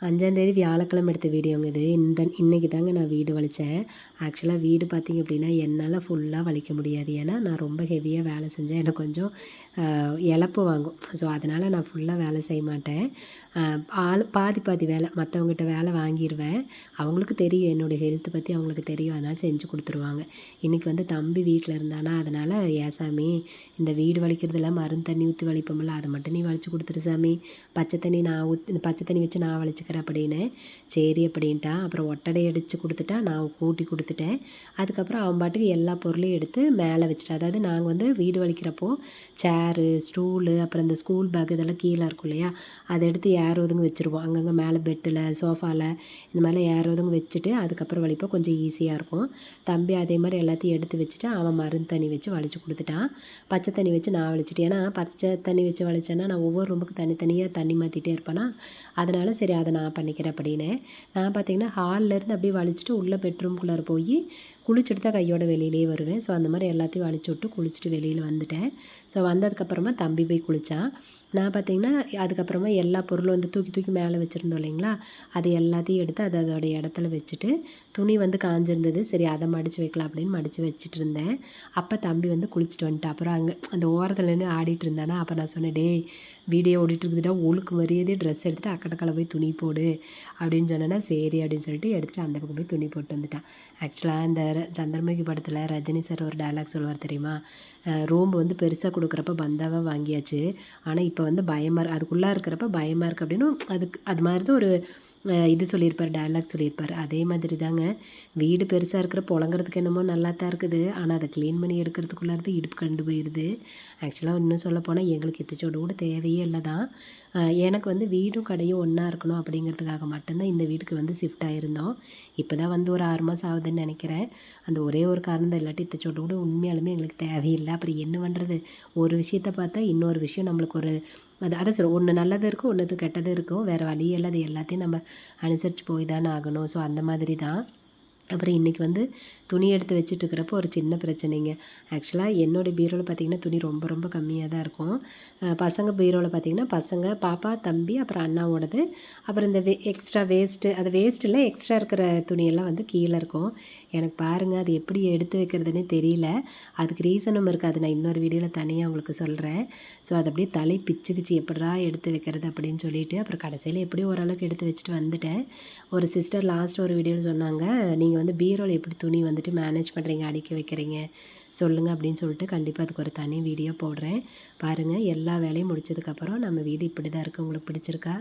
5ஆந்தேதி வியாழக்கிழமை எடுத்த வீடியோங்க இது. இன்றைக்கி தாங்க நான் வீடு வலித்தேன். ஆக்சுவலாக வீடு பார்த்திங்க அப்படின்னா என்னால் ஃபுல்லாக வலிக்க முடியாது. ஏன்னா நான் ரொம்ப ஹெவியாக வேலை செஞ்சேன். எனக்கு கொஞ்சம் இளப்பு வாங்கும். ஸோ அதனால் நான் ஃபுல்லாக வேலை செய்ய மாட்டேன். பாதி பாதி வேலை மற்றவங்ககிட்ட வேலை வாங்கிடுவேன். அவங்களுக்கு தெரியும் என்னோடய ஹெல்த்தை பற்றி அவங்களுக்கு தெரியும். அதனால் செஞ்சு கொடுத்துருவாங்க. இன்றைக்கி வந்து தம்பி வீட்டில் இருந்தானா, அதனால் ஏன் சாமி இந்த வீடு வலிக்கிறதுல மருந்து தண்ணி ஊற்றி வலிப்போம்ல, அதை மட்டும் நீ வலிச்சு கொடுத்துரு சாமி, பச்சை தண்ணி வச்சு நான் வலிச்சுக்கிறேன் அப்படின்னு. சரி அப்படின்ட்டான். அப்புறம் ஒட்டடை அடித்து கொடுத்துட்டா, நான் கூட்டி கொடுத்துட்டேன். அதுக்கப்புறம் அவன் பாட்டுக்கு எல்லா பொருளையும் எடுத்து மேலே வச்சுட்டேன். அதாவது நாங்கள் வந்து வீடு வலிக்கிறப்போ சேரு, ஸ்டூலு, அப்புறம் இந்த ஸ்கூல் பேக் இதெல்லாம் கீழே இருக்கும் இல்லையா, அதை எடுத்து ஏர் ஒதுங்க வச்சுருவோம். அங்கங்கே மேலே பெட்டில், சோஃபாவில் இந்த மாதிரிலாம் ஏர் ஒதுங்க வச்சுட்டு அதுக்கப்புறம் வலிப்போம். கொஞ்சம் ஈஸியாக இருக்கும். தம்பி அதே மாதிரி எல்லாத்தையும் எடுத்து வச்சுட்டு அவன் மருந்து தண்ணி வச்சு வலிச்சு கொடுத்துட்டான். பச்சை தண்ணி வச்சு நான் வலிச்சிட்டேன். ஏன்னா பச்சை தண்ணி வச்சு வலிச்சேன்னா நான் ஒவ்வொரு ரூமுக்கு தனித்தனியாக தண்ணி மாற்றிட்டே இருப்பேனா, அதனால் சரி அதை நான் பண்ணிக்கிறேன் அப்படின்னு. நான் பார்த்திங்கன்னா ஹால்லேருந்து அப்படியே வலிச்சுட்டு உள்ளே பெட்ரூம்குள்ளார போய் குளிச்சுட்டு தான் கையோட வெளியிலேயே வருவேன். ஸோ அந்த மாதிரி எல்லாத்தையும் வலிச்சு விட்டு குளிச்சுட்டு வெளியில் வந்துட்டேன். ஸோ வந்ததுக்கப்புறமா தம்பி போய் குளித்தான். நான் பார்த்திங்கன்னா அதுக்கப்புறமா எல்லா பொருளும் வந்து தூக்கி தூக்கி மேலே வச்சுருந்தோம் இல்லைங்களா, அது எல்லாத்தையும் எடுத்து அது அதோடைய இடத்துல வச்சுட்டு, துணி வந்து காஞ்சிருந்தது, சரி அதை மடித்து வைக்கலாம் அப்படின்னு மடித்து வச்சுட்டு இருந்தேன். அப்போ தம்பி வந்து குளிச்சுட்டு வந்துட்டு அப்புறம் அங்கே அந்த ஓரத்தில் நின்று ஆடிட்டு இருந்தானா. அப்போ நான் சொன்னேன், டேய் வீடியோ ஓடிட்டு இருக்குதுடா, ஒழுக்கு மரியாதையே ட்ரெஸ் எடுத்துகிட்டு அக்கடக்கால போய் துணி போடு அப்படின்னு சொன்னேன்னா, சரி அப்படின்னு சொல்லிட்டு எடுத்துகிட்டு அந்த பக்கம் போய் துணி போட்டு வந்துட்டான். ஆக்சுவலாக இந்த சந்திரமுகி படத்தில் ரஜினி சார் ஒரு டயலாக் சொல்லுவார் தெரியுமா, ரூம் வந்து பெருசாக கொடுக்குறப்ப பந்தாவாக வாங்கியாச்சு, ஆனால் இப்போ வந்து பயமாக இருக்குது, அதுக்குள்ளே இருக்கிறப்ப பயமாக இருக்குது அப்படின்னு அது மாதிரி தான் ஒரு இது சொல்லியிருப்பார், டயலாக் சொல்லியிருப்பார். அதே மாதிரி தாங்க வீடு பெருசாக இருக்கிற புழங்குறதுக்கு என்னமோ நல்லா தான் இருக்குது, ஆனால் அதை க்ளீன் பண்ணி எடுக்கிறதுக்குள்ளாரது இடுப்பு கண்டு போயிடுது. ஆக்சுவலாக இன்னும் சொல்லப்போனால் எங்களுக்கு இத்தச்சோடு கூட தேவையே இல்லை தான். எனக்கு வந்து வீடும் கடையும் ஒன்றா இருக்கணும் அப்படிங்கிறதுக்காக மட்டும்தான் இந்த வீட்டுக்கு வந்து ஷிஃப்ட் ஆகிருந்தோம். இப்போ தான் வந்து ஒரு 6 மாதம் ஆகுதுன்னு நினைக்கிறேன். அந்த ஒரே ஒரு காரணம் தான், இல்லாட்டி இத்தச்சோடு கூட உண்மையாலுமே எங்களுக்கு தேவையில்லை. அப்புறம் என்ன பண்ணுறது, ஒரு விஷயத்தை பார்த்தா இன்னொரு விஷயம் நம்மளுக்கு ஒரு அதான் சொல்கிறோம், ஒன்று நல்லது இருக்கும், ஒன்று கெட்டது இருக்கும், வேறு வழியெல்லாம் அது எல்லாத்தையும் நம்ம அனுசரித்து போய் தானே ஆகணும். ஸோ அந்த மாதிரி தான். அப்புறம் இன்றைக்கி வந்து துணி எடுத்து வச்சுட்டுருக்கிறப்போ ஒரு சின்ன பிரச்சனைங்க. ஆக்சுவலாக என்னோடய பீரோவில் பார்த்திங்கன்னா துணி ரொம்ப ரொம்ப கம்மியாக தான் இருக்கும். பசங்க பீரோவில் பார்த்திங்கன்னா பசங்க, பாப்பா, தம்பி, அப்புறம் அண்ணாவோடது, அப்புறம் இந்த எக்ஸ்ட்ரா வேஸ்ட்டு, அது வேஸ்ட் இல்லை, எக்ஸ்ட்ரா இருக்கிற துணியெல்லாம் வந்து கீழே இருக்கும். எனக்கு பாருங்கள் அது எப்படி எடுத்து வைக்கிறதுனே தெரியல. அதுக்கு ரீசனும் இருக்குது, அது நான் இன்னொரு வீடியோவில் தனியாக உங்களுக்கு சொல்கிறேன். ஸோ அது அப்படியே தலை பிச்சுக்கிச்சு எப்படா எடுத்து வைக்கிறது அப்படின்னு சொல்லிட்டு, அப்புறம் கடைசியில் எப்படியும் ஓரளவுக்கு எடுத்து வச்சுட்டு வந்துட்டேன். ஒரு சிஸ்டர் லாஸ்ட் ஒரு வீடியோவில் சொன்னாங்க, நீங்கள் வந்து பீரோவில் எப்படி துணி வந்துட்டு மேனேஜ் பண்ணுறீங்க, அடுக்கி வைக்கிறீங்க சொல்லுங்கள் அப்படின்னு சொல்லிட்டு, கண்டிப்பாக அதுக்கு ஒரு தனி வீடியோ போடுறேன் பாருங்கள். எல்லா வேலையும் முடிச்சதுக்கப்புறம் நம்ம வீடு இப்படி தான் இருக்குது. உங்களுக்கு பிடிச்சிருக்கா?